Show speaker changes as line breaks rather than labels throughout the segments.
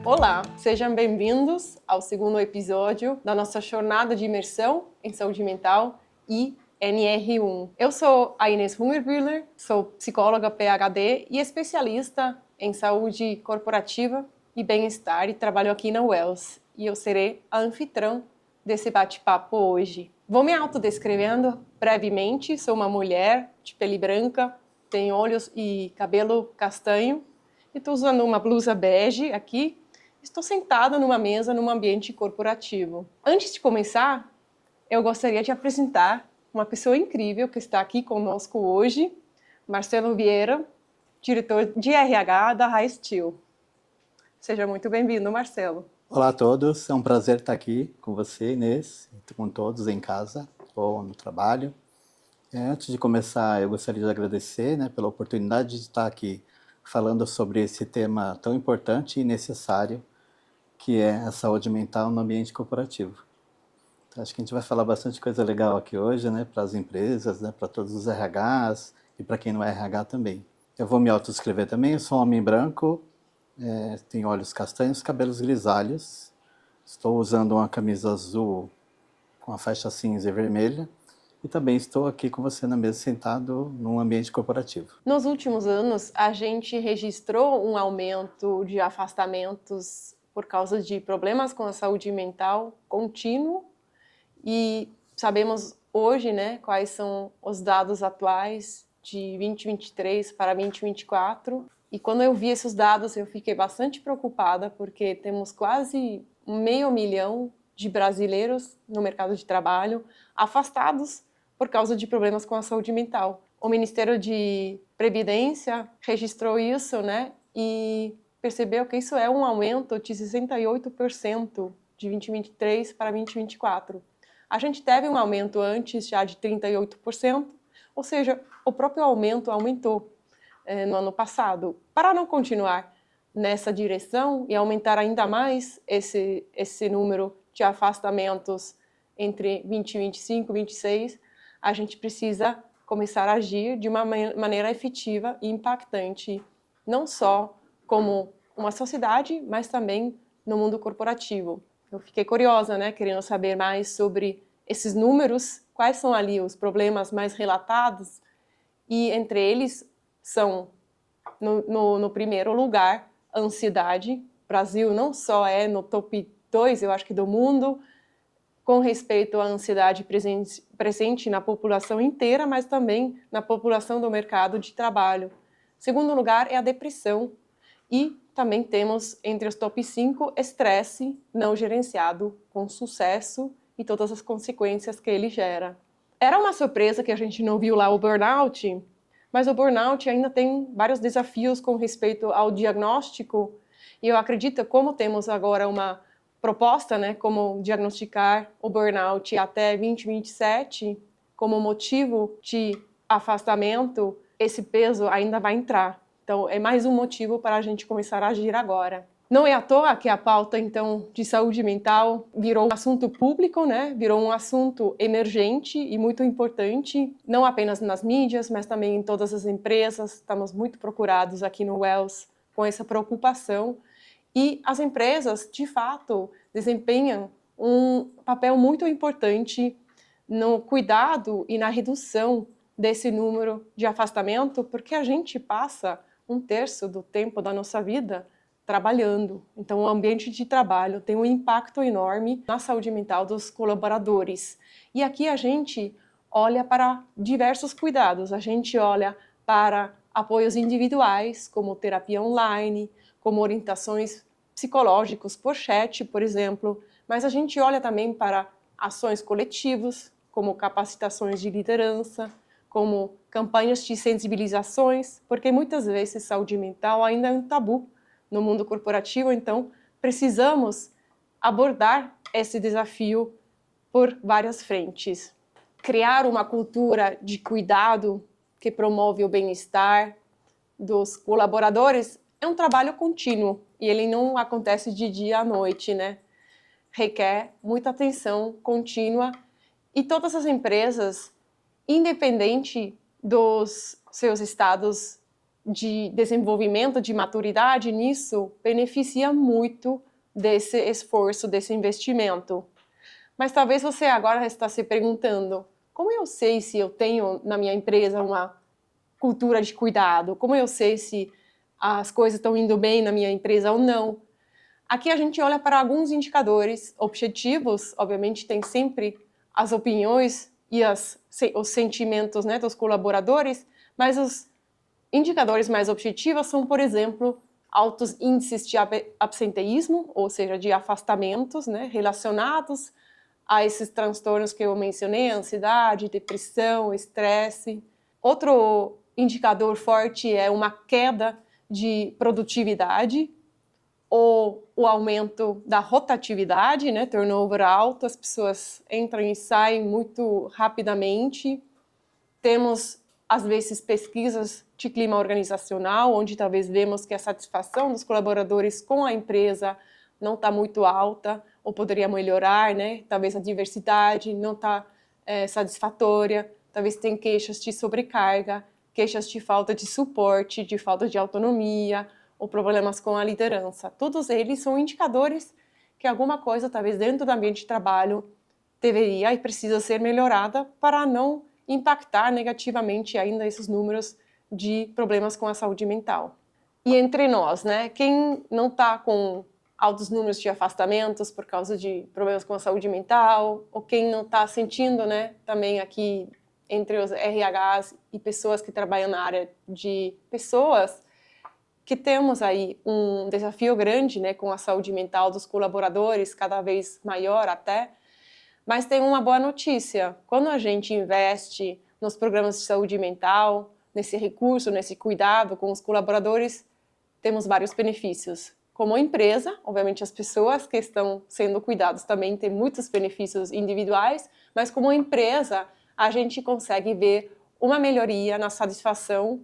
Olá, sejam bem-vindos ao segundo episódio da nossa jornada de imersão em saúde mental e NR1. Eu sou a Inês Hungerbühler, sou psicóloga PhD e especialista em saúde corporativa e bem-estar e trabalho aqui na Wells. E eu serei a anfitriã desse bate-papo hoje. Vou me autodescrevendo brevemente, sou uma mulher de pele branca, tenho olhos e cabelo castanho e estou usando uma blusa bege aqui. Estou sentada numa mesa num ambiente corporativo. Antes de começar, eu gostaria de apresentar uma pessoa incrível que está aqui conosco hoje, Marcelo Vieira, diretor de RH da High Steel. Seja muito bem-vindo, Marcelo.
Olá a todos, é um prazer estar aqui com você, Inês, e com todos em casa ou no trabalho. Antes de começar, eu gostaria de agradecer pela oportunidade de estar aqui falando sobre esse tema tão importante e necessário, que é a saúde mental no ambiente corporativo. Então, acho que a gente vai falar bastante coisa legal aqui hoje, para as empresas, para todos os RHs e para quem não é RH também. Eu vou me autodescrever também, eu sou um homem branco, tenho olhos castanhos, cabelos grisalhos, estou usando uma camisa azul com a faixa cinza e vermelha e também estou aqui com você na mesa sentado num ambiente corporativo.
Nos últimos anos, a gente registrou um aumento de afastamentos por causa de problemas com a saúde mental contínuo e sabemos hoje, quais são os dados atuais de 2023 para 2024. E quando eu vi esses dados, eu fiquei bastante preocupada, porque temos quase 500 mil de brasileiros no mercado de trabalho afastados por causa de problemas com a saúde mental. O Ministério de Previdência registrou isso, e percebeu que isso é um aumento de 68% de 2023 para 2024. A gente teve um aumento antes já de 38%, ou seja, o próprio aumento aumentou no ano passado. Para não continuar nessa direção e aumentar ainda mais esse número de afastamentos entre 2025 e 2026, a gente precisa começar a agir de uma maneira efetiva e impactante, não só como uma sociedade, mas também no mundo corporativo. Eu fiquei curiosa, querendo saber mais sobre esses números, quais são ali os problemas mais relatados, e entre eles são, no primeiro lugar, a ansiedade. O Brasil não só é no top 2, eu acho que do mundo, com respeito à ansiedade presente na população inteira, mas também na população do mercado de trabalho. Segundo lugar é a depressão. E também temos entre os top 5 estresse não gerenciado com sucesso e todas as consequências que ele gera. Era uma surpresa que a gente não viu lá o burnout, mas o burnout ainda tem vários desafios com respeito ao diagnóstico, e eu acredito, como temos agora uma proposta, como diagnosticar o burnout até 2027 como motivo de afastamento, esse peso ainda vai entrar. Então, é mais um motivo para a gente começar a agir agora. Não é à toa que a pauta, então, de saúde mental virou um assunto público, virou um assunto emergente e muito importante, não apenas nas mídias, mas também em todas as empresas. Estamos muito procurados aqui no Wells com essa preocupação. E as empresas, de fato, desempenham um papel muito importante no cuidado e na redução desse número de afastamento, porque a gente passa 1/3 do tempo da nossa vida trabalhando. Então, o ambiente de trabalho tem um impacto enorme na saúde mental dos colaboradores. E aqui a gente olha para diversos cuidados. A gente olha para apoios individuais, como terapia online, como orientações psicológicas por chat, por exemplo. Mas a gente olha também para ações coletivas, como capacitações de liderança, como campanhas de sensibilizações, porque muitas vezes saúde mental ainda é um tabu no mundo corporativo, então precisamos abordar esse desafio por várias frentes. Criar uma cultura de cuidado que promove o bem-estar dos colaboradores é um trabalho contínuo e ele não acontece de dia à noite, Requer muita atenção contínua e todas as empresas, independente dos seus estados de desenvolvimento, de maturidade nisso, beneficia muito desse esforço, desse investimento. Mas talvez você agora está se perguntando, como eu sei se eu tenho na minha empresa uma cultura de cuidado? Como eu sei se as coisas estão indo bem na minha empresa ou não? Aqui a gente olha para alguns indicadores objetivos, obviamente tem sempre as opiniões e os sentimentos, né, dos colaboradores, mas os indicadores mais objetivos são, por exemplo, altos índices de absenteísmo, ou seja, de afastamentos, né, relacionados a esses transtornos que eu mencionei, ansiedade, depressão, estresse. Outro indicador forte é uma queda de produtividade ou o aumento da rotatividade, né, turnover alto, as pessoas entram e saem muito rapidamente. Temos, às vezes, pesquisas de clima organizacional, onde talvez vemos que a satisfação dos colaboradores com a empresa não está muito alta, ou poderia melhorar, né? Talvez a diversidade não está satisfatória, talvez tem queixas de sobrecarga, queixas de falta de suporte, de falta de autonomia, ou problemas com a liderança. Todos eles são indicadores que alguma coisa, talvez dentro do ambiente de trabalho, deveria e precisa ser melhorada para não impactar negativamente ainda esses números de problemas com a saúde mental. E entre nós, né, quem não está com altos números de afastamentos por causa de problemas com a saúde mental, ou quem não está sentindo, né, também aqui entre os RHs e pessoas que trabalham na área de pessoas, que temos aí um desafio grande, né, com a saúde mental dos colaboradores, cada vez maior até. Mas tem uma boa notícia, quando a gente investe nos programas de saúde mental, nesse recurso, nesse cuidado com os colaboradores, temos vários benefícios. Como empresa, obviamente as pessoas que estão sendo cuidadas também têm muitos benefícios individuais, mas como empresa a gente consegue ver uma melhoria na satisfação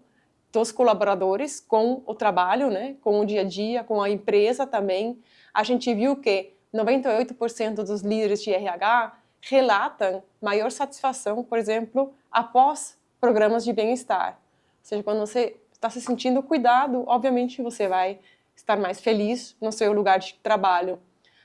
dos colaboradores com o trabalho, né, com o dia a dia, com a empresa também. A gente viu que 98% dos líderes de RH relatam maior satisfação, por exemplo, após programas de bem-estar. Ou seja, quando você está se sentindo cuidado, obviamente você vai estar mais feliz no seu lugar de trabalho.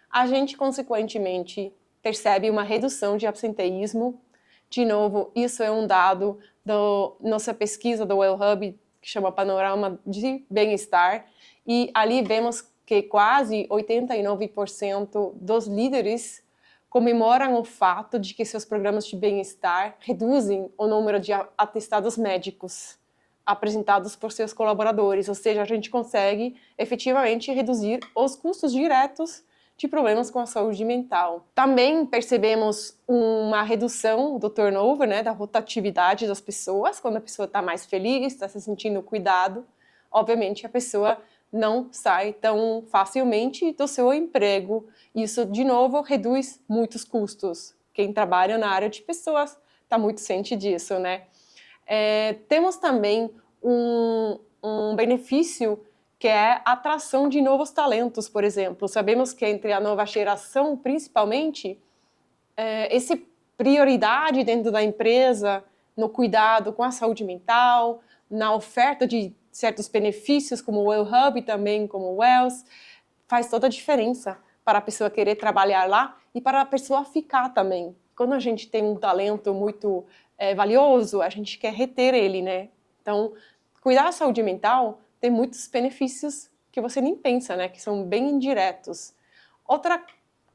A gente, consequentemente, percebe uma redução de absenteísmo. De novo, isso é um dado da nossa pesquisa do Well Hub, que chama Panorama de Bem-Estar, e ali vemos que quase 89% dos líderes comemoram o fato de que seus programas de bem-estar reduzem o número de atestados médicos apresentados por seus colaboradores, ou seja, a gente consegue efetivamente reduzir os custos diretos de problemas com a saúde mental. Também percebemos uma redução do turnover, né, da rotatividade das pessoas, quando a pessoa está mais feliz, está se sentindo cuidado, obviamente a pessoa não sai tão facilmente do seu emprego. Isso, de novo, reduz muitos custos. Quem trabalha na área de pessoas está muito ciente disso, né? Temos também um benefício que é a atração de novos talentos, por exemplo. Sabemos que entre a nova geração, principalmente, essa prioridade dentro da empresa, no cuidado com a saúde mental, na oferta de certos benefícios, como o Well Hub e também como o Wells, faz toda a diferença para a pessoa querer trabalhar lá e para a pessoa ficar também. Quando a gente tem um talento muito valioso, a gente quer reter ele, né? Então, cuidar da saúde mental tem muitos benefícios que você nem pensa, né? Que são bem indiretos. Outra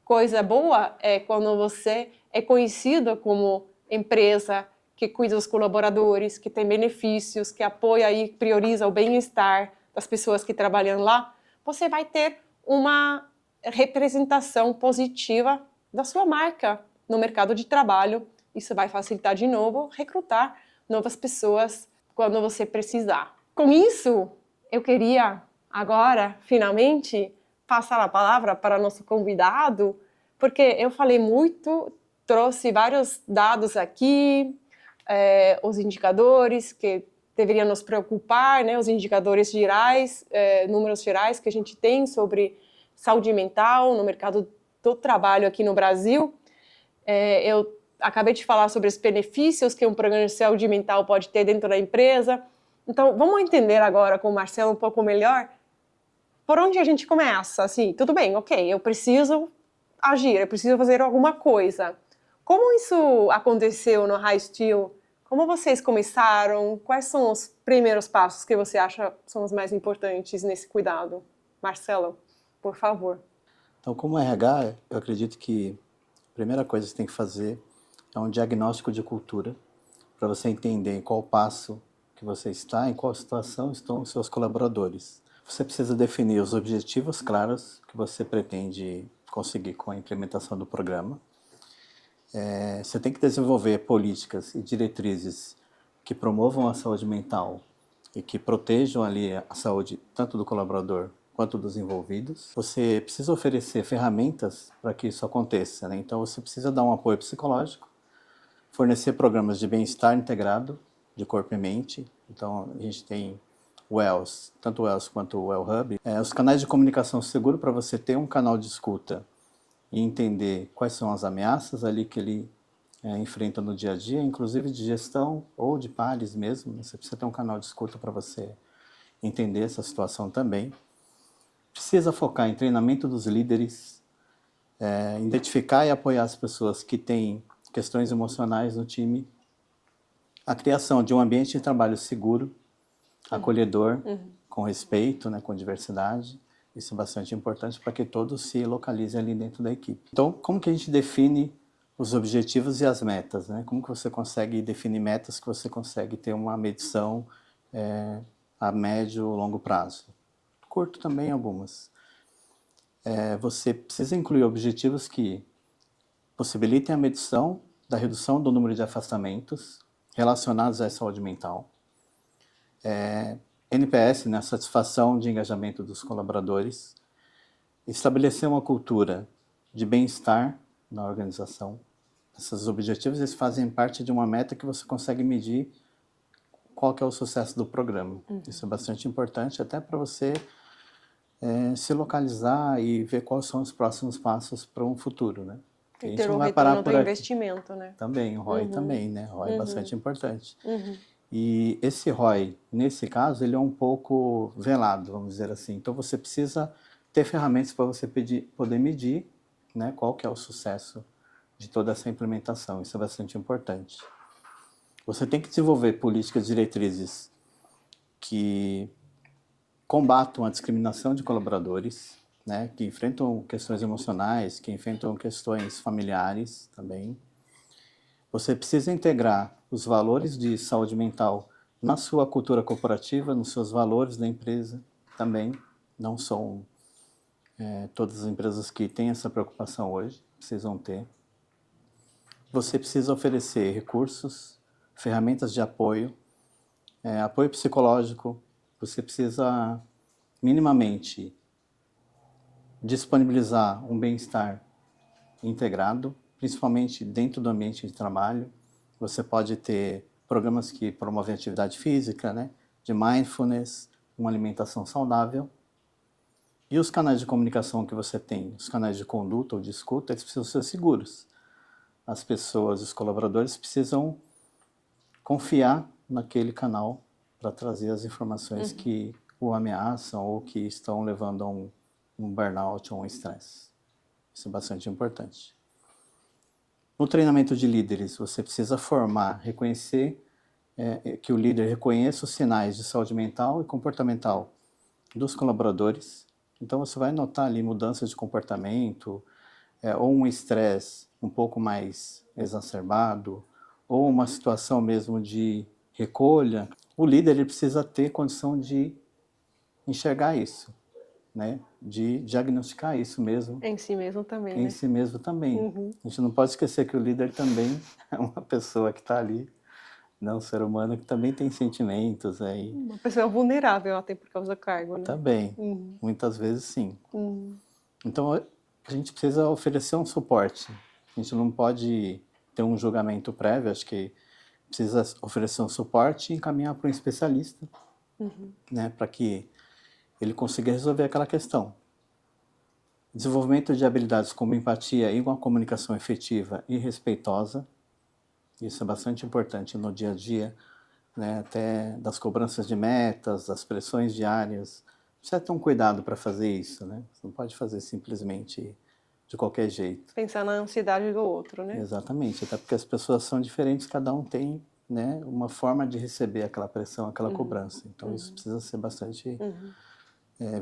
coisa boa é quando você é conhecido como empresa que cuida dos colaboradores, que tem benefícios, que apoia e prioriza o bem-estar das pessoas que trabalham lá, você vai ter uma representação positiva da sua marca no mercado de trabalho. Isso vai facilitar, de novo, recrutar novas pessoas quando você precisar. Com isso, eu queria agora, finalmente, passar a palavra para nosso convidado, porque eu falei muito, trouxe vários dados aqui, os indicadores que deveriam nos preocupar, né, os indicadores gerais, números gerais que a gente tem sobre saúde mental no mercado do trabalho aqui no Brasil. Eu acabei de falar sobre os benefícios que um programa de saúde mental pode ter dentro da empresa, Então, vamos entender agora com o Marcelo um pouco melhor por onde a gente começa. Assim, tudo bem, ok, eu preciso agir, eu preciso fazer alguma coisa. Como isso aconteceu no High Steel? Como vocês começaram? Quais são os primeiros passos que você acha são os mais importantes nesse cuidado? Marcelo, por favor.
Então, como RH, eu acredito que a primeira coisa que você tem que fazer é um diagnóstico de cultura, para você entender em qual passo que você está, em qual situação estão os seus colaboradores. Você precisa definir os objetivos claros que você pretende conseguir com a implementação do programa. Você tem que desenvolver políticas e diretrizes que promovam a saúde mental e que protejam ali a saúde tanto do colaborador quanto dos envolvidos. Você precisa oferecer ferramentas para que isso aconteça, né? Então você precisa dar um apoio psicológico, fornecer programas de bem-estar integrado de corpo e mente. Então a gente tem o WELS, tanto o WELS quanto o WellHub. Os canais de comunicação seguro para você ter um canal de escuta e entender quais são as ameaças ali que ele enfrenta no dia a dia, inclusive de gestão ou de pares mesmo. Você precisa ter um canal de escuta para você entender essa situação também. Precisa focar em treinamento dos líderes, identificar e apoiar as pessoas que têm questões emocionais no time, a criação de um ambiente de trabalho seguro, acolhedor, com respeito, né, com diversidade. Isso é bastante importante para que todos se localizem ali dentro da equipe. Então, como que a gente define os objetivos e as metas, né? Como que você consegue definir metas que você consegue ter uma medição a médio ou longo prazo? Curto também algumas. Você precisa incluir objetivos que possibilitem a medição da redução do número de afastamentos relacionados à saúde mental. NPS, né, satisfação de engajamento dos colaboradores, estabelecer uma cultura de bem-estar na organização. Esses objetivos eles fazem parte de uma meta que você consegue medir qual que é o sucesso do programa. Isso é bastante importante até para você se localizar e ver quais são os próximos passos para um futuro, né?
E ter um retorno do investimento, né?
Também, o ROI também, né? O ROI é bastante importante. E esse ROI, nesse caso, ele é um pouco velado, vamos dizer assim. Então, você precisa ter ferramentas para você poder medir, né, qual que é o sucesso de toda essa implementação. Isso é bastante importante. Você tem que desenvolver políticas diretrizes que combatam a discriminação de colaboradores, né, que enfrentam questões emocionais, que enfrentam questões familiares também. Você precisa integrar os valores de saúde mental na sua cultura corporativa, nos seus valores da empresa também. Não são todas as empresas que têm essa preocupação hoje, precisam ter. Você precisa oferecer recursos, ferramentas de apoio, apoio psicológico. Você precisa minimamente disponibilizar um bem-estar integrado, principalmente dentro do ambiente de trabalho. Você pode ter programas que promovem atividade física, né, de mindfulness, uma alimentação saudável. E os canais de comunicação que você tem, os canais de conduta ou de escuta, eles precisam ser seguros. As pessoas, os colaboradores precisam confiar naquele canal para trazer as informações que o ameaçam ou que estão levando a um burnout ou um estresse. Isso é bastante importante. No treinamento de líderes, você precisa formar, reconhecer que o líder reconheça os sinais de saúde mental e comportamental dos colaboradores. Então, você vai notar ali mudanças de comportamento, ou um estresse um pouco mais exacerbado, ou uma situação mesmo de recolha. O líder ele precisa ter condição de enxergar isso, né? De diagnosticar isso mesmo.
Em si mesmo também,
Em
né?
si mesmo também. A gente não pode esquecer que o líder também é uma pessoa que está ali, né? Um ser humano que também tem sentimentos.
Uma pessoa vulnerável até por causa do cargo, né?
Também, muitas vezes sim. Então a gente precisa oferecer um suporte. A gente não pode ter um julgamento prévio, acho que precisa oferecer um suporte e encaminhar para um especialista, né, para que ele consiga resolver aquela questão. Desenvolvimento de habilidades como empatia e uma comunicação efetiva e respeitosa. Isso é bastante importante no dia a dia. né, até das cobranças de metas, das pressões diárias. Precisa ter um cuidado para fazer isso, né? Você não pode fazer simplesmente de qualquer jeito.
Pensar na ansiedade do outro, né?
Exatamente, até porque as pessoas são diferentes, cada um tem, né, uma forma de receber aquela pressão, aquela cobrança. Então isso precisa ser bastante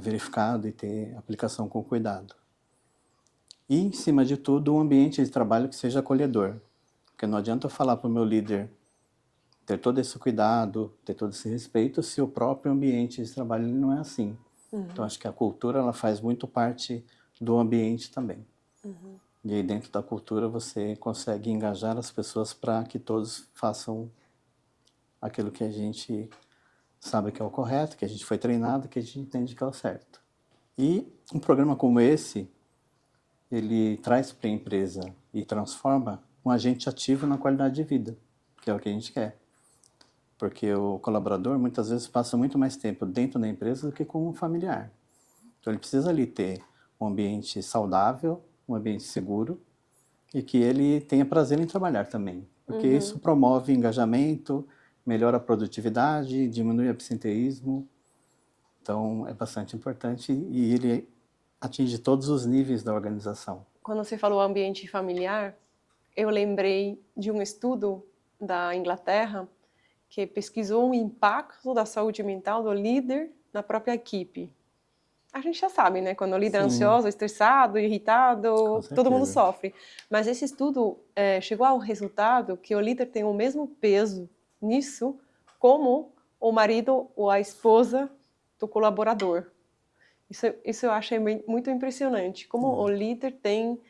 verificado e ter aplicação com cuidado. E, em cima de tudo, um ambiente de trabalho que seja acolhedor. Porque não adianta eu falar para o meu líder ter todo esse cuidado, ter todo esse respeito, se o próprio ambiente de trabalho ele não é assim. Então, acho que a cultura ela faz muito parte do ambiente também. E aí, dentro da cultura, você consegue engajar as pessoas para que todos façam aquilo que a gente sabe que é o correto, que a gente foi treinado, que a gente entende que é o certo. E um programa como esse, ele traz para a empresa e transforma um agente ativo na qualidade de vida, que é o que a gente quer. Porque o colaborador muitas vezes passa muito mais tempo dentro da empresa do que com um familiar. Então ele precisa ali ter um ambiente saudável, um ambiente seguro e que ele tenha prazer em trabalhar também. Porque isso promove engajamento, melhora a produtividade, diminui o absenteísmo. Então é bastante importante e ele atinge todos os níveis da organização.
Quando você falou ambiente familiar, eu lembrei de um estudo da Inglaterra que pesquisou o impacto da saúde mental do líder na própria equipe. A gente já sabe, né? Quando o líder é ansioso, estressado, irritado, todo mundo sofre. Mas esse estudo chegou ao resultado que o líder tem o mesmo peso nisso como o marido ou a esposa do colaborador. Isso eu achei muito impressionante. Como o líder tem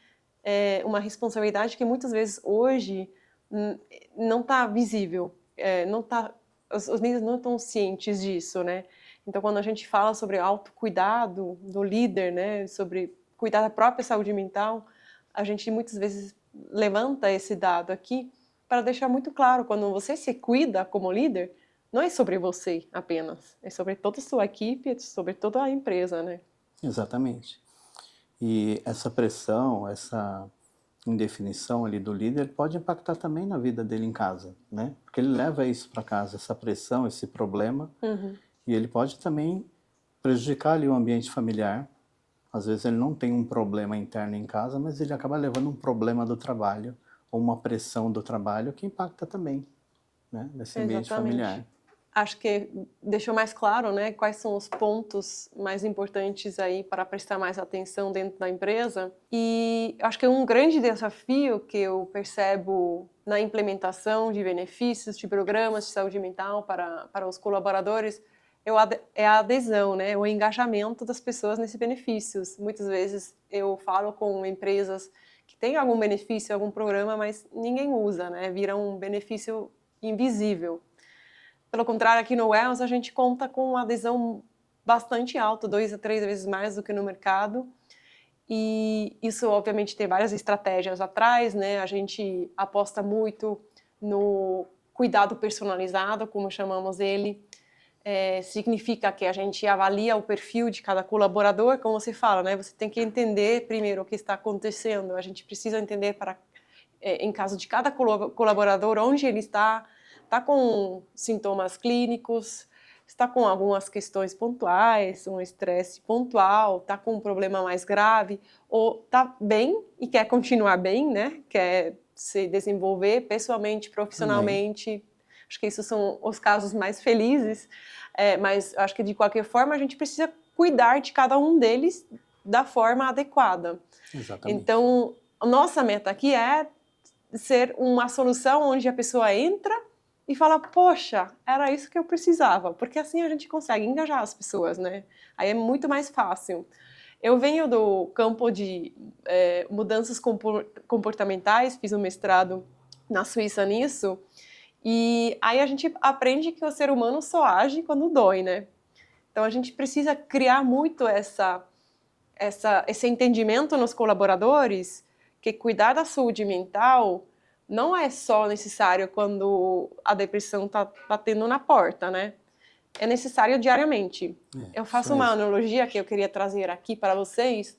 uma responsabilidade que muitas vezes hoje não está visível. Não tá, os líderes não estão cientes disso, né? Então, quando a gente fala sobre autocuidado do líder, né, sobre cuidar da própria saúde mental, a gente muitas vezes levanta esse dado aqui para deixar muito claro, quando você se cuida como líder, não é sobre você apenas, é sobre toda a sua equipe, é sobre toda a empresa, né?
Exatamente. E essa pressão, essa indefinição ali do líder pode impactar também na vida dele em casa, né? Porque ele leva isso para casa, essa pressão, esse problema, e ele pode também prejudicar ali o ambiente familiar. Às vezes ele não tem um problema interno em casa, mas ele acaba levando um problema do trabalho ou uma pressão do trabalho que impacta também, né, nesse ambiente familiar.
Acho que deixou mais claro, né, quais são os pontos mais importantes aí para prestar mais atenção dentro da empresa. E acho que um grande desafio que eu percebo na implementação de benefícios, de programas de saúde mental para os colaboradores é a adesão, né, o engajamento das pessoas nesses benefícios. Muitas vezes eu falo com empresas que têm algum benefício, algum programa, mas ninguém usa, né, vira um benefício invisível. Pelo contrário, aqui no Wells a gente conta com uma adesão bastante alta, 2 a 3 vezes mais do que no mercado. E isso, obviamente, tem várias estratégias atrás, né? A gente aposta muito no cuidado personalizado, como chamamos ele. Significa que a gente avalia o perfil de cada colaborador, como você fala, né? Você tem que entender primeiro o que está acontecendo. A gente precisa entender, em caso de cada colaborador, onde ele está com sintomas clínicos, está com algumas questões pontuais, um estresse pontual, está com um problema mais grave, ou está bem e quer continuar bem, né? Quer se desenvolver pessoalmente, profissionalmente. Acho que esses são os casos mais felizes, mas acho que de qualquer forma a gente precisa cuidar de cada um deles da forma adequada.
Exatamente.
Então, a nossa meta aqui é ser uma solução onde a pessoa entra e fala, poxa, era isso que eu precisava, porque assim a gente consegue engajar as pessoas, né? Aí é muito mais fácil. Eu venho do campo de mudanças comportamentais, fiz um mestrado na Suíça nisso, e aí a gente aprende que o ser humano só age quando dói, né? Então a gente precisa criar muito esse entendimento nos colaboradores que cuidar da saúde mental não é só necessário quando a depressão está batendo na porta, né? É necessário diariamente. Eu faço uma analogia que eu queria trazer aqui para vocês,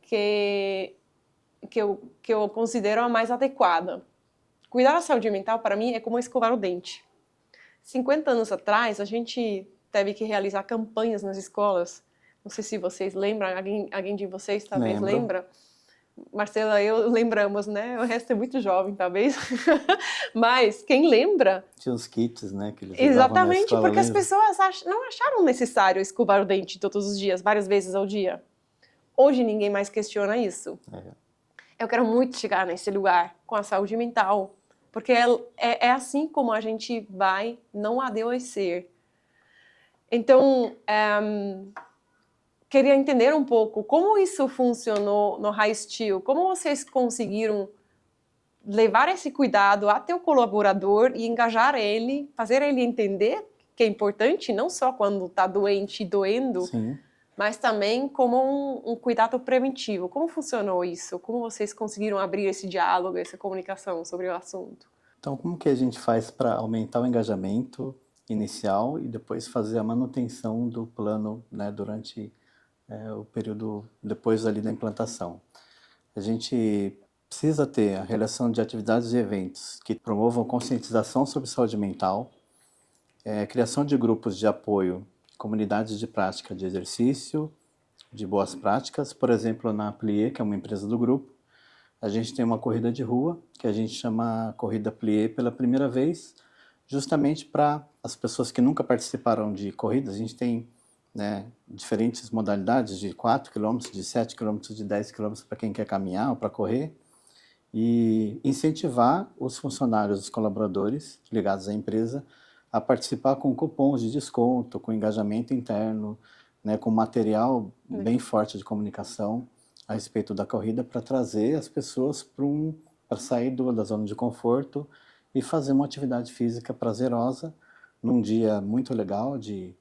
que eu considero a mais adequada. Cuidar da saúde mental, para mim, é como escovar o dente. 50 anos atrás, a gente teve que realizar campanhas nas escolas. Não sei se vocês lembram, alguém de vocês talvez
Lembro.
lembra. Marcela e eu lembramos, né? O resto é muito jovem, talvez. Mas quem lembra?
Tinha os kits, né, que eles levavam na
Exatamente,
escola,
porque as
lembra?
pessoas não acharam necessário escovar o dente todos os dias, várias vezes ao dia. Hoje ninguém mais questiona isso. Eu quero muito chegar nesse lugar com a saúde mental, porque é assim como a gente vai não adoecer. Então, queria entender um pouco como isso funcionou no High Steel, como vocês conseguiram levar esse cuidado até o colaborador e engajar ele, fazer ele entender que é importante, não só quando está doente e doendo,
Sim.
mas também como um cuidado preventivo. Como funcionou isso? Como vocês conseguiram abrir esse diálogo, essa comunicação sobre o assunto?
Então, como que a gente faz para aumentar o engajamento inicial e depois fazer a manutenção do plano, né, durante o período depois ali da implantação? A gente precisa ter a relação de atividades e eventos que promovam conscientização sobre saúde mental, criação de grupos de apoio, comunidades de prática de exercício, de boas práticas. Por exemplo, na Plié, que é uma empresa do grupo, a gente tem uma corrida de rua, que a gente chama Corrida Plié pela primeira vez, justamente para as pessoas que nunca participaram de corridas. A gente tem, né, diferentes modalidades de 4 quilômetros, de 7 quilômetros, de 10 quilômetros para quem quer caminhar ou para correr, e incentivar os funcionários, os colaboradores ligados à empresa a participar com cupons de desconto, com engajamento interno, né, com material bem forte de comunicação a respeito da corrida para trazer as pessoas para sair da zona de conforto e fazer uma atividade física prazerosa num dia muito legal de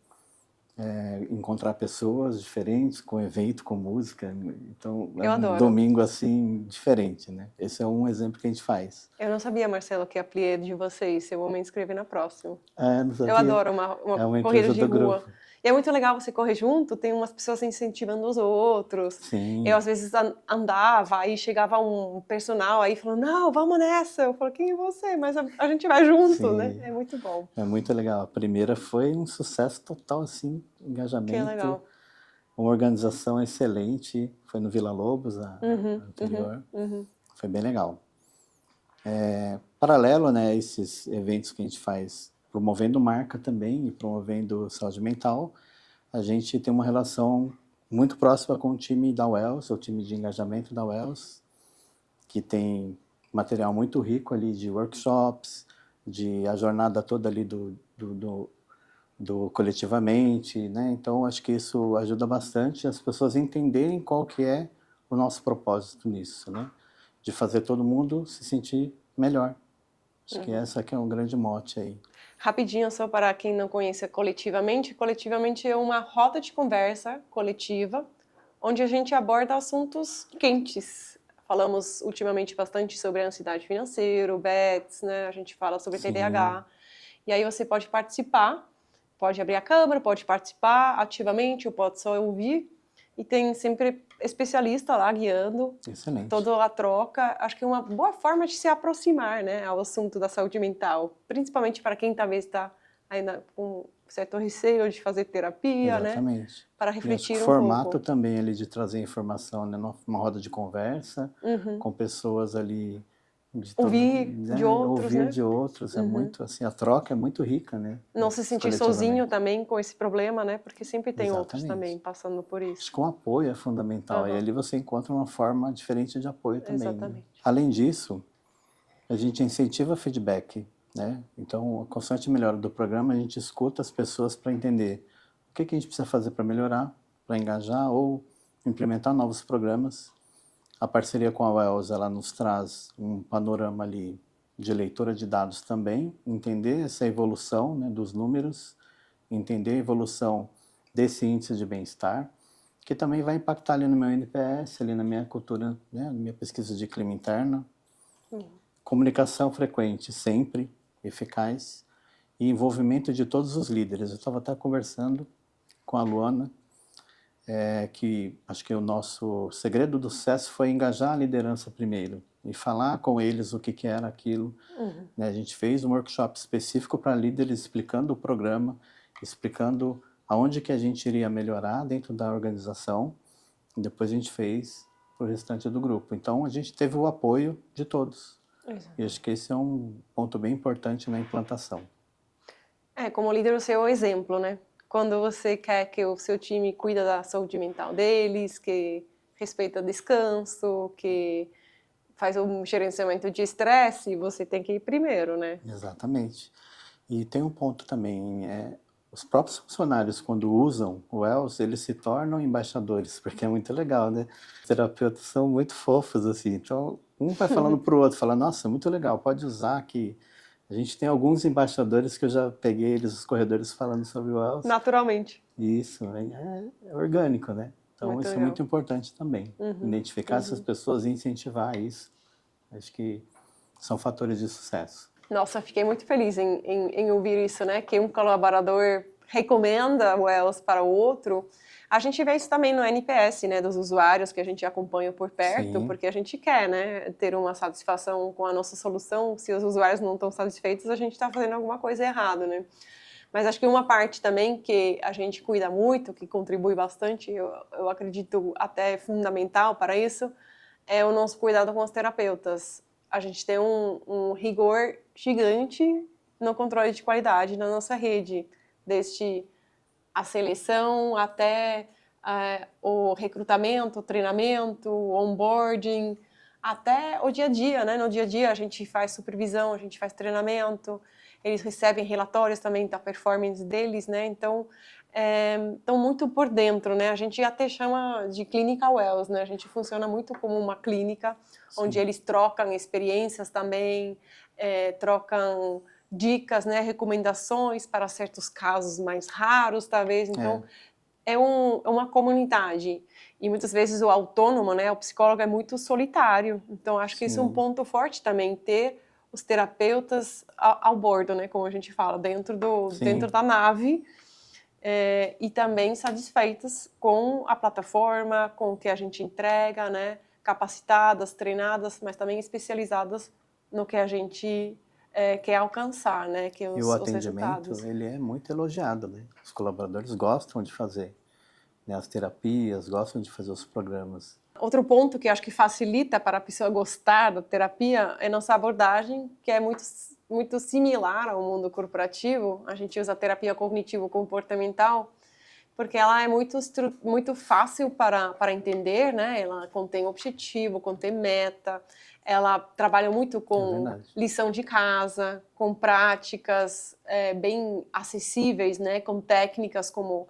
encontrar pessoas diferentes, com evento, com música. Então, é
Eu
um
adoro.
domingo assim diferente, né? Esse é um exemplo que a gente faz.
Eu não sabia, Marcelo, que a Plié de vocês, eu vou me inscrever na próxima.
Não
Eu
sabia?
adoro uma
É uma
corrida
empresa
de
do
rua.
grupo.
E é muito legal você correr junto, tem umas pessoas incentivando os outros. Eu,
Sim,
às vezes, andava, aí chegava um personal aí falando, não, vamos nessa. Eu falo, quem é você? Mas a gente vai junto, né?
sim.
É muito bom.
É muito legal. A primeira foi um sucesso total, assim,
Que
engajamento,
legal.
uma organização excelente. Foi no Vila Lobos, a anterior. Foi bem legal. Paralelo, né, a esses eventos que a gente faz promovendo marca também e promovendo saúde mental, a gente tem uma relação muito próxima com o time da Wells, o time de engajamento da Wells, que tem material muito rico ali de workshops, de a jornada toda ali do coletivamente, né? Então acho que isso ajuda bastante as pessoas a entenderem qual que é o nosso propósito nisso, né? De fazer todo mundo se sentir melhor. Acho que essa que é um grande mote aí.
Rapidinho, só para quem não conhece Coletivamente. Coletivamente é uma roda de conversa coletiva, onde a gente aborda assuntos quentes. Falamos ultimamente bastante sobre ansiedade financeira, o BETS, né? A gente fala sobre
Sim,
TDAH. E aí você pode participar, pode abrir a câmera, pode participar ativamente ou pode só ouvir. E tem sempre especialista lá guiando
excelente.
toda a troca. Acho que é uma boa forma de se aproximar, né, ao assunto da saúde mental, principalmente para quem talvez está ainda com certo receio de fazer terapia, né,
Exatamente.
para
E acho que
refletir
o
um
formato
pouco.
também ali de trazer informação, né, numa roda de conversa, com pessoas ali de todo,
Ouvir de
né,
outros,
ouvir
né,
de outros, é muito assim, a troca é muito rica, né,
não se sentir sozinho
coletivamente.
também com esse problema, né, porque sempre tem outros também
Exatamente.
passando por
Acho
isso.
que o apoio é fundamental e
Aham,
ali você encontra uma forma diferente de apoio também, né?
exatamente.
Além disso, a gente incentiva feedback, né? Então, a constante melhora do programa, a gente escuta as pessoas para entender o que a gente precisa fazer para melhorar, para engajar ou implementar novos programas. A parceria com a Wells, ela nos traz um panorama ali de leitura de dados também, entender essa evolução, né, dos números, entender a evolução desse índice de bem-estar, que também vai impactar ali no meu NPS, ali na minha cultura, né, na minha pesquisa de clima interna. Comunicação frequente, sempre, eficaz, e envolvimento de todos os líderes. Eu estava até conversando com a Luana, que acho que o nosso segredo do sucesso foi engajar a liderança primeiro. e falar com eles o que era aquilo. Né? A gente fez um workshop específico para líderes explicando o programa, explicando aonde que a gente iria melhorar dentro da organização, e depois a gente fez para o restante do grupo. Então a gente teve o apoio de todos. E acho que esse é um ponto bem importante na implantação.
Como líder, você é o exemplo, né? Quando você quer que o seu time cuida da saúde mental deles, que respeita descanso, que faz um gerenciamento de estresse, você tem que ir primeiro, né?
Exatamente. E tem um ponto também, os próprios funcionários, quando usam o Wells, eles se tornam embaixadores, porque é muito legal, né? Os terapeutas são muito fofos, assim, então um vai falando pro outro, fala, nossa, muito legal, pode usar aqui. A gente tem alguns embaixadores que eu já peguei eles nos corredores falando sobre o Wells.
Naturalmente.
Isso, é orgânico, né? Então
Muito
isso
legal.
é muito importante também, identificar essas pessoas e incentivar isso. Acho que são fatores de sucesso.
Nossa, fiquei muito feliz em ouvir isso, né? Que um colaborador recomenda o Wells para o outro. A gente vê isso também no NPS, né? Dos usuários que a gente acompanha por perto,
Sim.
porque a gente quer, né? Ter uma satisfação com a nossa solução. Se os usuários não estão satisfeitos, a gente está fazendo alguma coisa errada, né? Mas acho que uma parte também que a gente cuida muito, que contribui bastante, eu acredito até fundamental para isso, é o nosso cuidado com os terapeutas. A gente tem um rigor gigante no controle de qualidade na nossa rede, desde a seleção até o recrutamento, o treinamento, o onboarding, até o dia a dia, né? No dia a dia a gente faz supervisão, a gente faz treinamento, eles recebem relatórios também da performance deles, né? Então, estão muito por dentro, né? A gente até chama de Clinical Wells, né? A gente funciona muito como uma clínica, onde eles trocam experiências também, trocam dicas, né? Recomendações para certos casos mais raros, talvez. Então, é uma comunidade. E muitas vezes o autônomo, né? O psicólogo é muito solitário. Então, acho que isso é um ponto forte também, ter os terapeutas ao bordo, né? Como a gente fala, dentro da nave. E também satisfeitas com a plataforma, com o que a gente entrega, né? Capacitadas, treinadas, mas também especializadas no que a gente quer alcançar, né? Que
E o atendimento,
resultados.
ele é muito elogiado, né? Os colaboradores gostam de fazer, né, as terapias, gostam de fazer os programas.
Outro ponto que acho que facilita para a pessoa gostar da terapia é nossa abordagem, que é muito similar ao mundo corporativo. A gente usa a terapia cognitivo-comportamental, porque ela é muito fácil para entender, né? Ela contém objetivo, contém meta, ela trabalha muito com lição de casa, com práticas bem acessíveis, né? Com técnicas como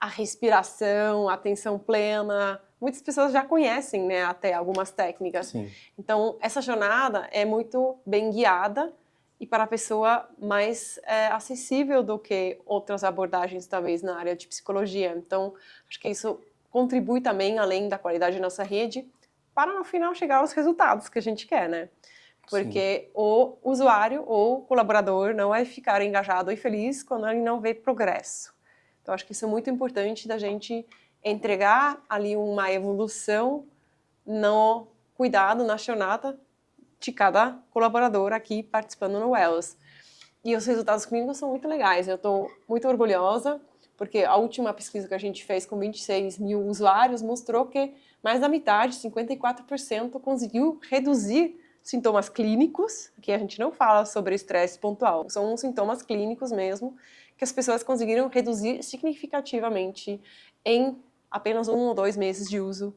a respiração, a atenção plena. Muitas pessoas já conhecem, né, até algumas técnicas.
Sim.
Então, essa jornada é muito bem guiada e para a pessoa mais acessível do que outras abordagens, talvez, na área de psicologia. Então, acho que isso contribui também, além da qualidade da nossa rede, para, no final, chegar aos resultados que a gente quer, né? Porque o usuário ou colaborador não vai ficar engajado e feliz quando ele não vê progresso. Então, acho que isso é muito importante da gente entregar ali uma evolução no cuidado, na jornada de cada colaborador aqui participando no Wells. E os resultados clínicos são muito legais. Eu estou muito orgulhosa, porque a última pesquisa que a gente fez com 26 mil usuários mostrou que mais da metade, 54%, conseguiu reduzir sintomas clínicos, que a gente não fala sobre estresse pontual, são sintomas clínicos mesmo, que as pessoas conseguiram reduzir significativamente em apenas 1 ou 2 meses de uso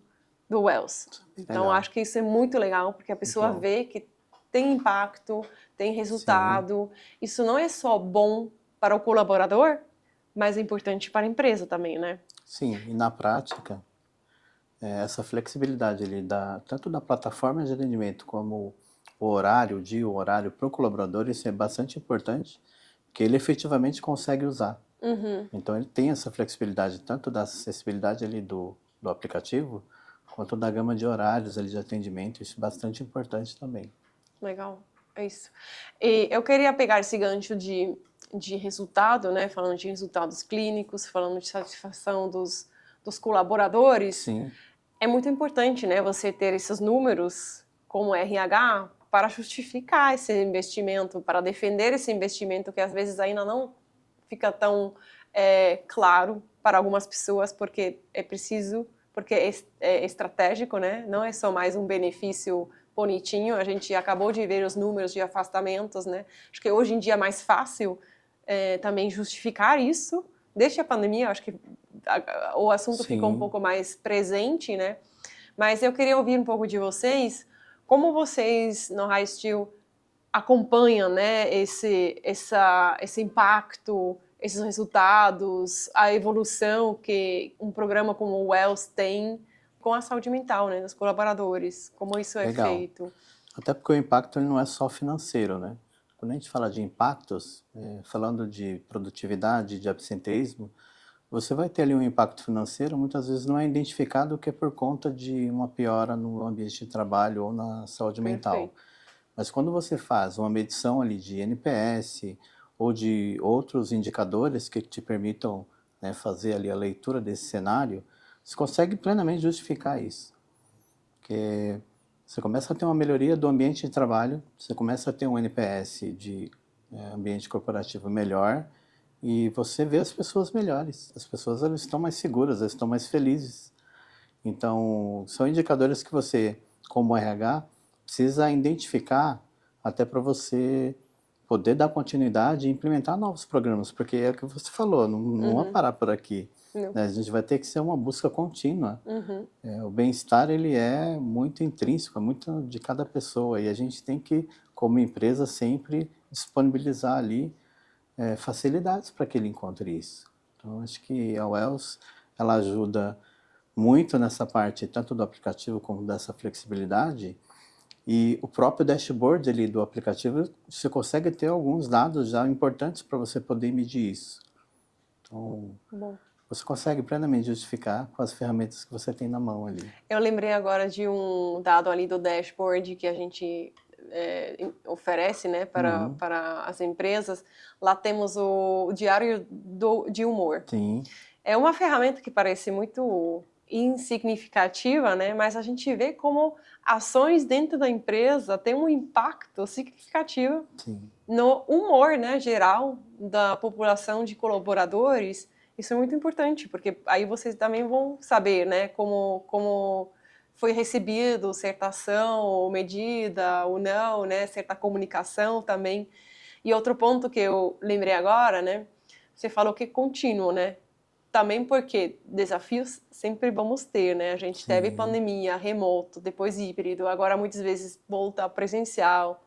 do Wells. Então, acho que isso é muito legal, porque a pessoa vê que tem impacto, tem resultado. Isso não é só bom para o colaborador, mas é importante para a empresa também, né?
Sim, e na prática, essa flexibilidade ali tanto da plataforma de atendimento como o horário, o dia, o horário para o colaborador, isso é bastante importante, que ele efetivamente consegue usar. Então ele tem essa flexibilidade tanto da acessibilidade ali do aplicativo, quanto da gama de horários ali de atendimento, isso é bastante importante também.
Legal, é isso. E eu queria pegar esse gancho de resultado, né? Falando de resultados clínicos, falando de satisfação dos colaboradores.
Sim.
É muito importante, né? Você ter esses números como RH, para justificar esse investimento, para defender esse investimento que às vezes ainda não fica tão claro para algumas pessoas, porque é preciso, porque é estratégico, né? Não é só mais um benefício bonitinho. A gente acabou de ver os números de afastamentos, né? Acho que hoje em dia é mais fácil também justificar isso. Desde a pandemia, acho que o assunto ficou um pouco mais presente, né? Mas eu queria ouvir um pouco de vocês, como vocês no High Steel acompanham, né, esse impacto, esses resultados, a evolução que um programa como o WELS tem com a saúde mental, né, dos colaboradores, como isso é feito.
Até porque o impacto ele não é só financeiro, né? Quando a gente fala de impactos, falando de produtividade, de absenteísmo, você vai ter ali um impacto financeiro, muitas vezes não é identificado que é por conta de uma piora no ambiente de trabalho ou na saúde mental. Mas quando você faz uma medição ali de NPS ou de outros indicadores que te permitam, né, fazer ali a leitura desse cenário, você consegue plenamente justificar isso. Porque você começa a ter uma melhoria do ambiente de trabalho, você começa a ter um NPS de ambiente corporativo melhor, e você vê as pessoas melhores. As pessoas elas estão mais seguras, elas estão mais felizes. Então, são indicadores que você, como RH, precisa identificar até para você poder dar continuidade e implementar novos programas, porque é o que você falou, não vai parar por aqui. Né? A gente vai ter que ser uma busca contínua. O bem-estar ele é muito intrínseco, é muito de cada pessoa, e a gente tem que, como empresa, sempre disponibilizar ali facilidades para que ele encontre isso. Então, acho que a WELS, ela ajuda muito nessa parte, tanto do aplicativo como dessa flexibilidade, e o próprio dashboard ali do aplicativo, você consegue ter alguns dados já importantes para você poder medir isso. Então, você consegue plenamente justificar com as ferramentas que você tem na mão ali.
Eu lembrei agora de um dado ali do dashboard que a gente oferece, né, para as empresas. Lá temos o diário de humor.
Sim.
É uma ferramenta que parece muito insignificativa, né, mas a gente vê como ações dentro da empresa têm um impacto significativo no humor, né, geral da população de colaboradores. Isso é muito importante, porque aí vocês também vão saber, né, como foi recebido certa ação, ou medida, ou não, né, certa comunicação também. E outro ponto que eu lembrei agora, né, você falou que é contínuo, né, também porque desafios sempre vamos ter, né, a gente teve pandemia, remoto, depois híbrido, agora muitas vezes volta presencial.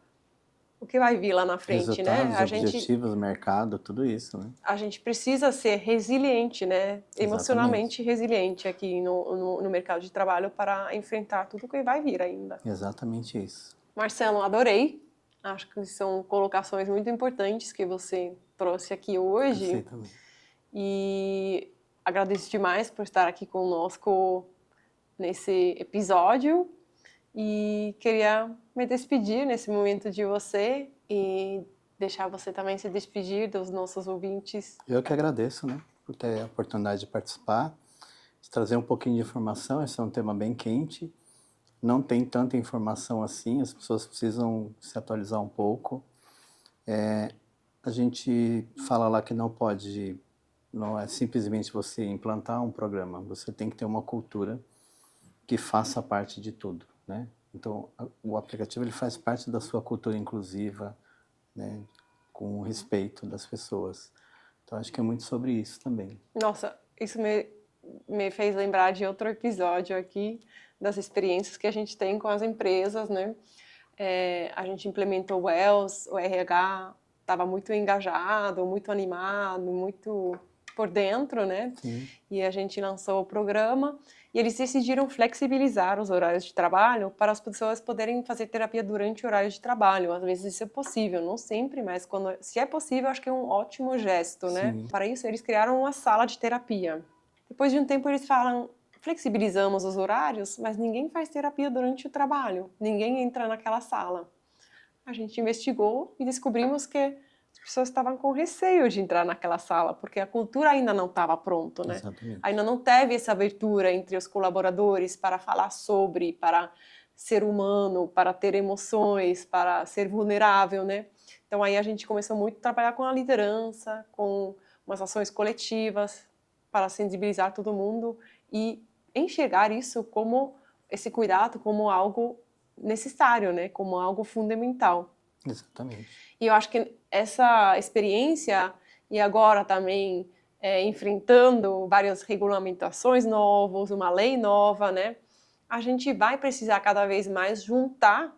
O que vai vir lá na frente,
resultados,
né?
objetivos, mercado, tudo isso, né?
A gente precisa ser resiliente, né? Emocionalmente resiliente aqui no mercado de trabalho para enfrentar tudo que vai vir ainda.
Exatamente isso.
Marcelo, adorei. Acho que são colocações muito importantes que você trouxe aqui hoje.
Você também.
E agradeço demais por estar aqui conosco nesse episódio. E queria me despedir nesse momento de você e deixar você também se despedir dos nossos ouvintes.
Eu que agradeço, né, por ter a oportunidade de participar, de trazer um pouquinho de informação. Esse é um tema bem quente, não tem tanta informação assim, as pessoas precisam se atualizar um pouco. A gente fala lá que não é simplesmente você implantar um programa, você tem que ter uma cultura que faça parte de tudo, né? Então, o aplicativo ele faz parte da sua cultura inclusiva, né, com o respeito das pessoas. Então, acho que é muito sobre isso também.
Nossa, isso me fez lembrar de outro episódio aqui, das experiências que a gente tem com as empresas, né? A gente implementou o WELS, o RH estava muito engajado, muito animado, muito por dentro, né?
Sim.
E a gente lançou o programa e eles decidiram flexibilizar os horários de trabalho para as pessoas poderem fazer terapia durante o horário de trabalho. Às vezes isso é possível, não sempre, mas se é possível, acho que é um ótimo gesto, né?
Sim.
Para isso, eles criaram uma sala de terapia. Depois de um tempo, eles falam, flexibilizamos os horários, mas ninguém faz terapia durante o trabalho. Ninguém entra naquela sala. A gente investigou e descobrimos que as pessoas estavam com receio de entrar naquela sala, porque a cultura ainda não estava pronta, né?
Exatamente.
Ainda não teve essa abertura entre os colaboradores para falar sobre, para ser humano, para ter emoções, para ser vulnerável, né? Então aí a gente começou muito a trabalhar com a liderança, com umas ações coletivas para sensibilizar todo mundo e enxergar isso como esse cuidado como algo necessário, né? Como algo fundamental.
Exatamente.
E eu acho que essa experiência e agora também enfrentando várias regulamentações novas, uma lei nova, né? A gente vai precisar cada vez mais juntar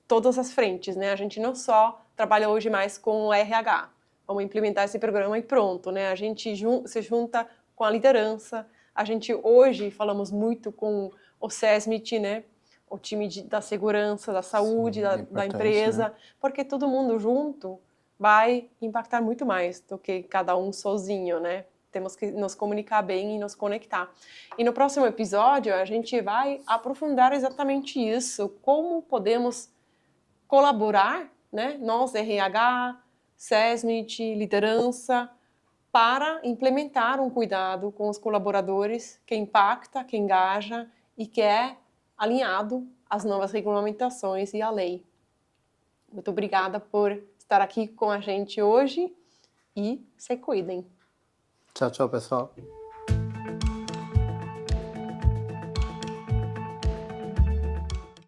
todas as frentes, né? A gente não só trabalha hoje mais com o RH, vamos implementar esse programa e pronto, né? A gente se junta com a liderança, a gente hoje falamos muito com o SESMIT, né? O time da segurança, da saúde,
Sim, é
da
importante,
empresa,
né?
porque todo mundo junto vai impactar muito mais do que cada um sozinho, né? Temos que nos comunicar bem e nos conectar. E no próximo episódio a gente vai aprofundar exatamente isso, como podemos colaborar, né? Nós, RH, SESMIT, liderança, para implementar um cuidado com os colaboradores que impacta, que engaja e que é alinhado às novas regulamentações e à lei. Muito obrigada por estar aqui com a gente hoje e se cuidem.
Tchau, tchau, pessoal.